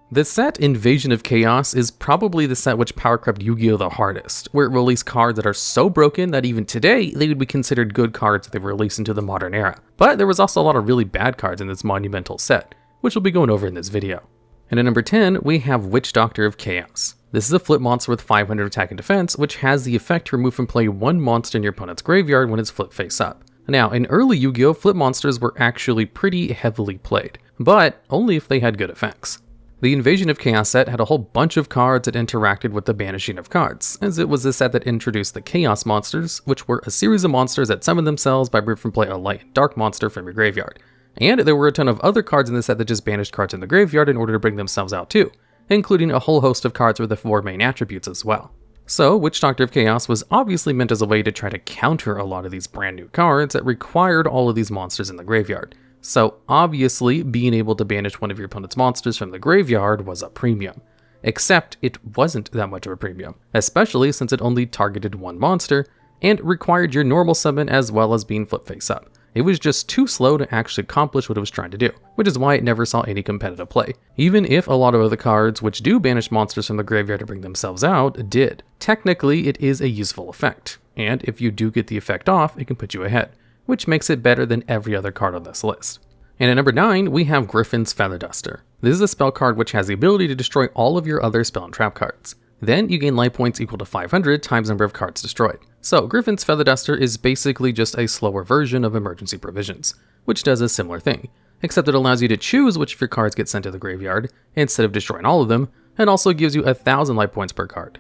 The set Invasion of Chaos is probably the set which power crept Yu-Gi-Oh! The hardest, where it released cards that are so broken that even today they would be considered good cards if they were released into the modern era. But there was also a lot of really bad cards in this monumental set, which we'll be going over in this video. And at number 10, we have Witch Doctor of Chaos. This is a flip monster with 500 attack and defense, which has the effect to remove from play one monster in your opponent's graveyard when it's flipped face up. Now, in early Yu-Gi-Oh! Flip monsters were actually pretty heavily played, but only if they had good effects. The Invasion of Chaos set had a whole bunch of cards that interacted with the banishing of cards, as it was the set that introduced the Chaos monsters, which were a series of monsters that summoned themselves by removing from play a light and dark monster from your graveyard. And there were a ton of other cards in the set that just banished cards in the graveyard in order to bring themselves out too, including a whole host of cards with the 4 main attributes as well. So, Witch Doctor of Chaos was obviously meant as a way to try to counter a lot of these brand new cards that required all of these monsters in the graveyard. So obviously, being able to banish one of your opponent's monsters from the graveyard was a premium. Except it wasn't that much of a premium, especially since it only targeted one monster, and required your normal summon as well as being flip face up. It was just too slow to actually accomplish what it was trying to do, which is why it never saw any competitive play, even if a lot of other cards which do banish monsters from the graveyard to bring themselves out did. Technically, it is a useful effect, and if you do get the effect off, it can put you ahead, which makes it better than every other card on this list. And at number 9, we have Gryphon'S Feather Duster. This is a spell card which has the ability to destroy all of your other spell and trap cards. Then you gain life points equal to 500 times the number of cards destroyed. So Gryphon'S Feather Duster is basically just a slower version of Emergency Provisions, which does a similar thing, except it allows you to choose which of your cards get sent to the graveyard instead of destroying all of them, and also gives you 1,000 life points per card.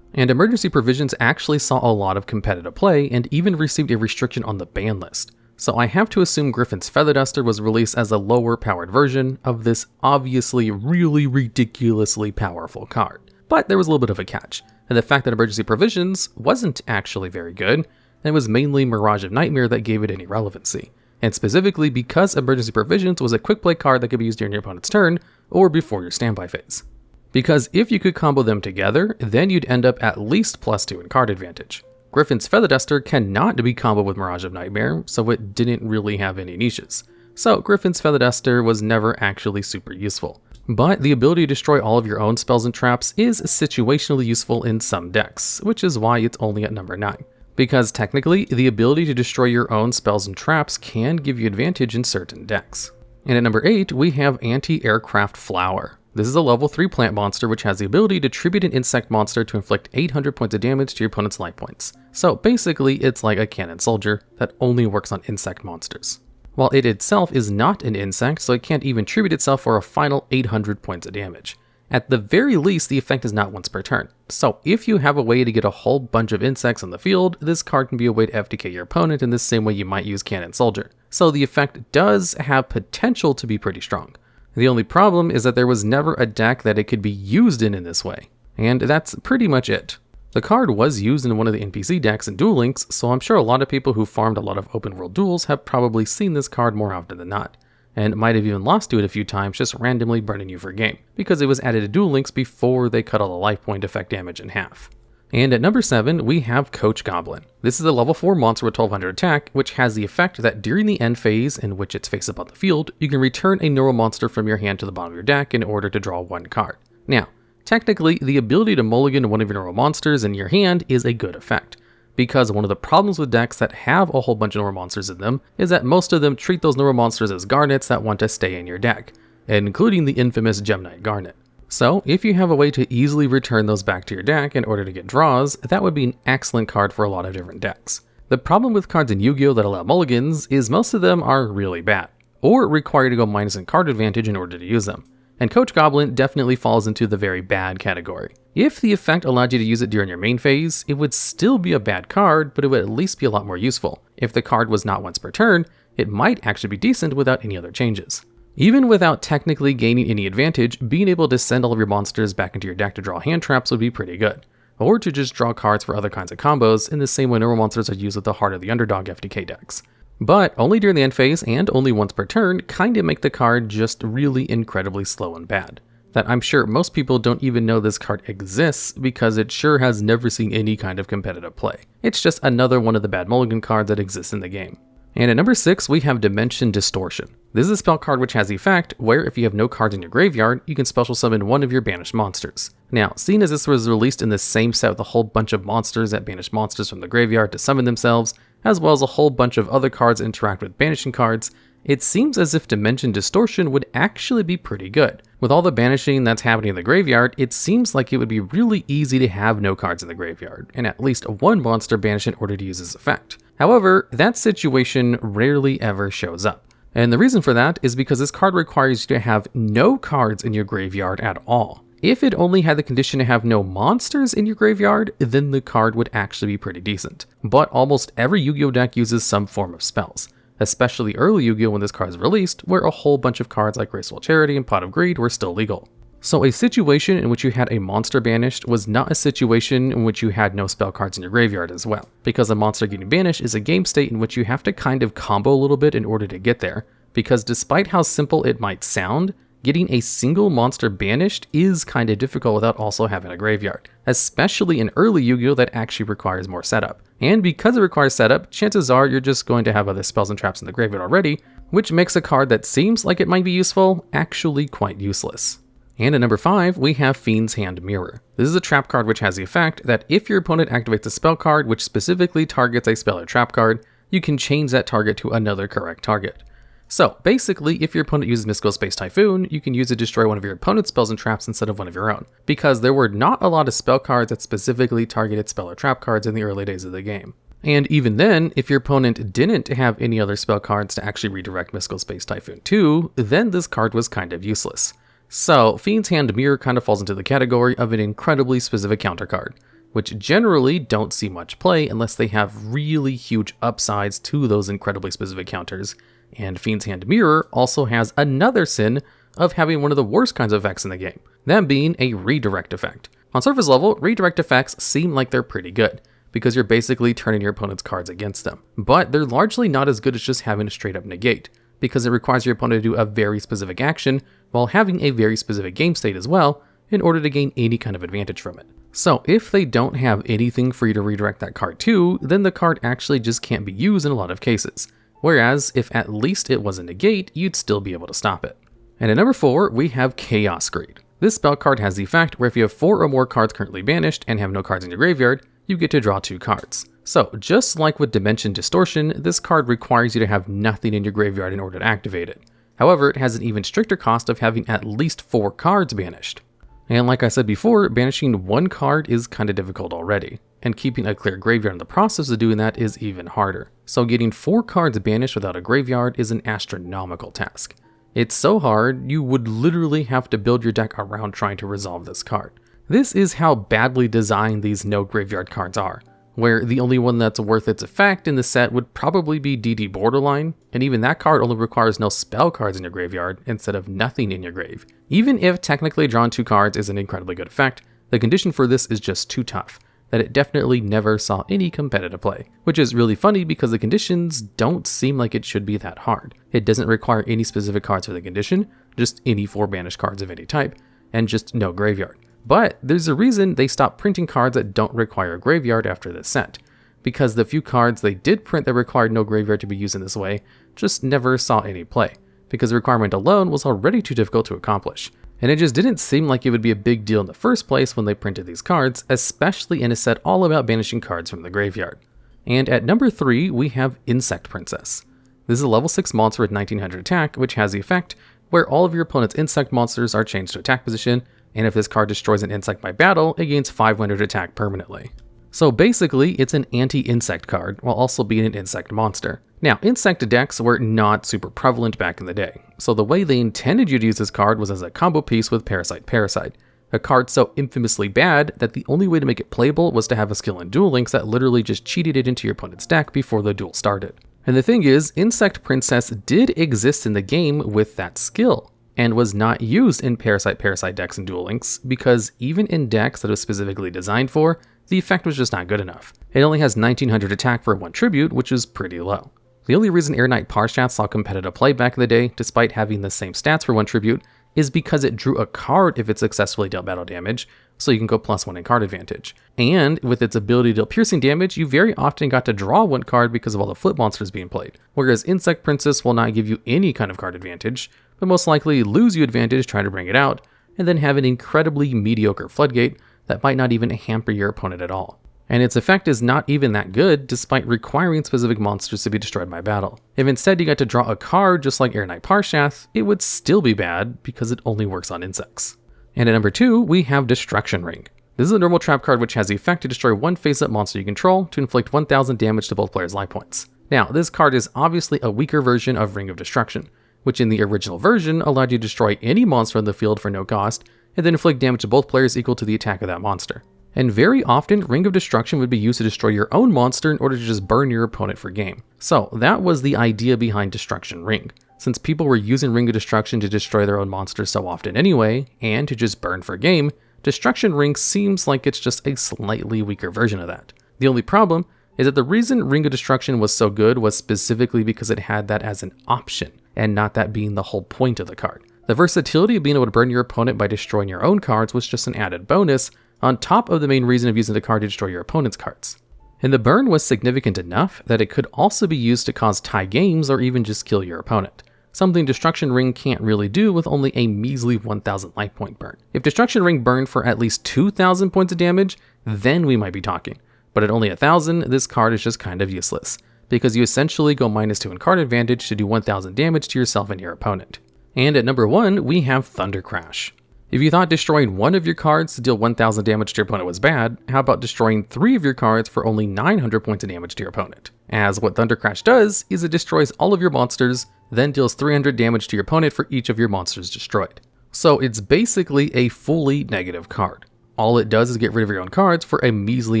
And Emergency Provisions actually saw a lot of competitive play and even received a restriction on the ban list. So I have to assume Gryphon'S Feather Duster was released as a lower powered version of this obviously really ridiculously powerful card. But there was a little bit of a catch, and the fact that Emergency Provisions wasn't actually very good, and it was mainly Mirage of Nightmare that gave it any relevancy. And specifically because Emergency Provisions was a quick play card that could be used during your opponent's turn, or before your standby phase. Because if you could combo them together, then you'd end up at least +2 in card advantage. Gryphon'S Feather Duster cannot be comboed with Mirage of Nightmare, so it didn't really have any niches. So Gryphon'S Feather Duster was never actually super useful. But the ability to destroy all of your own spells and traps is situationally useful in some decks, which is why it's only at number 9. Because technically, the ability to destroy your own spells and traps can give you advantage in certain decks. And at number 8, we have Anti-Aircraft Flower. This is a level 3 plant monster which has the ability to tribute an insect monster to inflict 800 points of damage to your opponent's life points. So basically, it's like a cannon soldier that only works on insect monsters. While it itself is not an insect, so it can't even tribute itself for a final 800 points of damage. At the very least, the effect is not once per turn. So if you have a way to get a whole bunch of insects on the field, this card can be a way to FTK your opponent in the same way you might use Cannon Soldier. So the effect does have potential to be pretty strong. The only problem is that there was never a deck that it could be used in this way. And that's pretty much it. The card was used in one of the NPC decks in Duel Links, so I'm sure a lot of people who farmed a lot of open world duels have probably seen this card more often than not, and might have even lost to it a few times just randomly burning you for a game, because it was added to Duel Links before they cut all the life point effect damage in half. And at number 7, we have Coach Goblin. This is a level 4 monster with 1200 attack, which has the effect that during the end phase in which it's face up on the field, you can return a normal monster from your hand to the bottom of your deck in order to draw one card. Now, technically, the ability to mulligan one of your normal monsters in your hand is a good effect, because one of the problems with decks that have a whole bunch of normal monsters in them is that most of them treat those normal monsters as garnets that want to stay in your deck, including the infamous Gem Knight Garnet. So, if you have a way to easily return those back to your deck in order to get draws, that would be an excellent card for a lot of different decks. The problem with cards in Yu-Gi-Oh! That allow mulligans is most of them are really bad, or require you to go minus in card advantage in order to use them. And Coach Goblin definitely falls into the very bad category. If the effect allowed you to use it during your main phase, it would still be a bad card, but it would at least be a lot more useful. If the card was not once per turn, it might actually be decent without any other changes. Even without technically gaining any advantage, being able to send all of your monsters back into your deck to draw hand traps would be pretty good. Or to just draw cards for other kinds of combos in the same way normal monsters are used with the Heart of the Underdog FTK decks. But only during the end phase and only once per turn kinda make the card just really incredibly slow and bad. That I'm sure most people don't even know this card exists because it sure has never seen any kind of competitive play. It's just another one of the bad mulligan cards that exists in the game. And at number 6, we have Dimension Distortion. This is a spell card which has the effect where if you have no cards in your graveyard, you can special summon one of your banished monsters. Now, seeing as this was released in the same set with a whole bunch of monsters that banish monsters from the graveyard to summon themselves, as well as a whole bunch of other cards that interact with banishing cards, it seems as if Dimension Distortion would actually be pretty good. With all the banishing that's happening in the graveyard, it seems like it would be really easy to have no cards in the graveyard, and at least one monster banished in order to use this effect. However, that situation rarely ever shows up. And the reason for that is because this card requires you to have no cards in your graveyard at all. If it only had the condition to have no monsters in your graveyard, then the card would actually be pretty decent. But almost every Yu-Gi-Oh deck uses some form of spells. Especially early Yu-Gi-Oh when this card is released, where a whole bunch of cards like Graceful Charity and Pot of Greed were still legal. So a situation in which you had a monster banished was not a situation in which you had no spell cards in your graveyard as well, because a monster getting banished is a game state in which you have to kind of combo a little bit in order to get there, because despite how simple it might sound, getting a single monster banished is kind of difficult without also having a graveyard, especially in early Yu-Gi-Oh that actually requires more setup. And because it requires setup, chances are you're just going to have other spells and traps in the graveyard already, which makes a card that seems like it might be useful actually quite useless. And at number 5, we have Fiends' Hand Mirror. This is a trap card which has the effect that if your opponent activates a spell card which specifically targets a spell or trap card, you can change that target to another correct target. So basically, if your opponent uses Mystical Space Typhoon, you can use it to destroy one of your opponent's spells and traps instead of one of your own, because there were not a lot of spell cards that specifically targeted spell or trap cards in the early days of the game. And even then, if your opponent didn't have any other spell cards to actually redirect Mystical Space Typhoon to, then this card was kind of useless. So Fiends' Hand Mirror kind of falls into the category of an incredibly specific counter card, which generally don't see much play unless they have really huge upsides to those incredibly specific counters. And Fiends' Hand Mirror also has another sin of having one of the worst kinds of effects in the game, that being a redirect effect. On surface level, redirect effects seem like they're pretty good, because you're basically turning your opponent's cards against them. But they're largely not as good as just having a straight up negate, because it requires your opponent to do a very specific action while having a very specific game state as well in order to gain any kind of advantage from it. So if they don't have anything for you to redirect that card to, then the card actually just can't be used in a lot of cases. Whereas, if at least it was a negate, you'd still be able to stop it. And at number 4, we have Chaos Greed. This spell card has the effect where if you have 4 or more cards currently banished and have no cards in your graveyard, you get to draw 2 cards. So, just like with Dimension Distortion, this card requires you to have nothing in your graveyard in order to activate it. However, it has an even stricter cost of having at least 4 cards banished. And like I said before, banishing 1 card is kind of difficult already, and keeping a clear graveyard in the process of doing that is even harder. So getting 4 cards banished without a graveyard is an astronomical task. It's so hard, you would literally have to build your deck around trying to resolve this card. This is how badly designed these no graveyard cards are, where the only one that's worth its effect in the set would probably be DD Borderline, and even that card only requires no spell cards in your graveyard instead of nothing in your grave. Even if technically drawing 2 cards is an incredibly good effect, the condition for this is just too tough, that it definitely never saw any competitive play. Which is really funny because the conditions don't seem like it should be that hard. It doesn't require any specific cards for the condition, just any 4 banished cards of any type, and just no graveyard. But there's a reason they stopped printing cards that don't require a graveyard after this set, because the few cards they did print that required no graveyard to be used in this way just never saw any play, because the requirement alone was already too difficult to accomplish. And it just didn't seem like it would be a big deal in the first place when they printed these cards, especially in a set all about banishing cards from the graveyard. And at number 3, we have Insect Princess. This is a level 6 monster with 1900 attack, which has the effect where all of your opponent's insect monsters are changed to attack position, and if this card destroys an insect by battle, it gains 500 attack permanently. So basically, it's an anti-insect card, while also being an insect monster. Now, insect decks were not super prevalent back in the day, so the way they intended you to use this card was as a combo piece with Parasite, a card so infamously bad that the only way to make it playable was to have a skill in Duel Links that literally just cheated it into your opponent's deck before the duel started. And the thing is, Insect Princess did exist in the game with that skill, and was not used in Parasite decks and Duel Links, because even in decks that it was specifically designed for, the effect was just not good enough. It only has 1900 attack for 1 tribute, which is pretty low. The only reason Air Knight Parshat saw competitive play back in the day, despite having the same stats for 1 tribute, is because it drew a card if it successfully dealt battle damage, so you can go +1 in card advantage. And with its ability to deal piercing damage, you very often got to draw 1 card because of all the flip monsters being played. Whereas Insect Princess will not give you any kind of card advantage, but most likely lose you advantage trying to bring it out, and then have an incredibly mediocre floodgate that might not even hamper your opponent at all. And its effect is not even that good, despite requiring specific monsters to be destroyed by battle. If instead you got to draw a card just like Air Knight Parshath, it would still be bad because it only works on insects. And at number 2, we have Destruction Ring. This is a normal trap card which has the effect to destroy one face-up monster you control to inflict 1000 damage to both players' life points. Now, this card is obviously a weaker version of Ring of Destruction, which in the original version allowed you to destroy any monster on the field for no cost, and then inflict damage to both players equal to the attack of that monster. And very often, Ring of Destruction would be used to destroy your own monster in order to just burn your opponent for game. So that was the idea behind Destruction Ring. Since people were using Ring of Destruction to destroy their own monsters so often anyway, and to just burn for game, Destruction Ring seems like it's just a slightly weaker version of that. The only problem is that the reason Ring of Destruction was so good was specifically because it had that as an option, and not that being the whole point of the card. The versatility of being able to burn your opponent by destroying your own cards was just an added bonus, on top of the main reason of using the card to destroy your opponent's cards. And the burn was significant enough that it could also be used to cause tie games or even just kill your opponent. Something Destruction Ring can't really do with only a measly 1000 life point burn. If Destruction Ring burned for at least 2000 points of damage, then we might be talking. But at only 1000, this card is just kind of useless, because you essentially go -2 in card advantage to do 1000 damage to yourself and your opponent. And at number 1, we have Thunder Crash. If you thought destroying one of your cards to deal 1000 damage to your opponent was bad, how about destroying 3 of your cards for only 900 points of damage to your opponent? As what Thunder Crash does is it destroys all of your monsters, then deals 300 damage to your opponent for each of your monsters destroyed. So it's basically a fully negative card. All it does is get rid of your own cards for a measly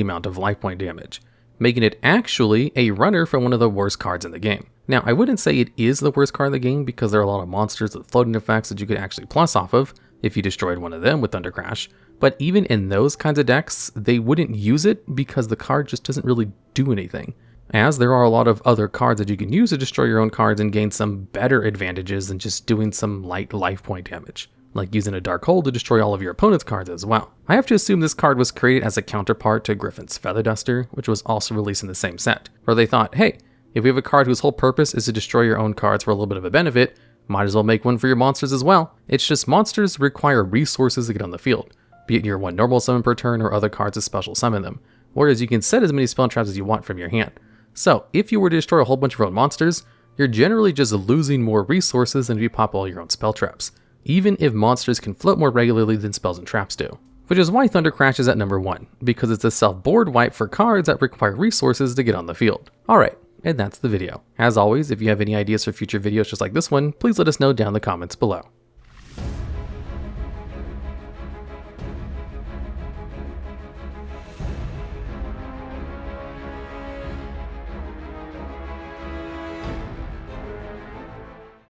amount of life point damage, making it actually a runner from one of the worst cards in the game. Now, I wouldn't say it is the worst card in the game because there are a lot of monsters with floating effects that you could actually plus off of if you destroyed one of them with Thunder Crash, but even in those kinds of decks, they wouldn't use it because the card just doesn't really do anything, as there are a lot of other cards that you can use to destroy your own cards and gain some better advantages than just doing some light life point damage, like using a Dark Hole to destroy all of your opponent's cards as well. I have to assume this card was created as a counterpart to Gryphon'S Feather Duster, which was also released in the same set, where they thought, hey, if we have a card whose whole purpose is to destroy your own cards for a little bit of a benefit, might as well make one for your monsters as well. It's just monsters require resources to get on the field, be it your 1 normal summon per turn or other cards to special summon them, whereas you can set as many spell traps as you want from your hand. So if you were to destroy a whole bunch of your own monsters, you're generally just losing more resources than if you pop all your own spell traps, even if monsters can float more regularly than spells and traps do. Which is why Thunder Crash is at number 1, because it's a self-board wipe for cards that require resources to get on the field. Alright, and that's the video. As always, if you have any ideas for future videos just like this one, please let us know down in the comments below.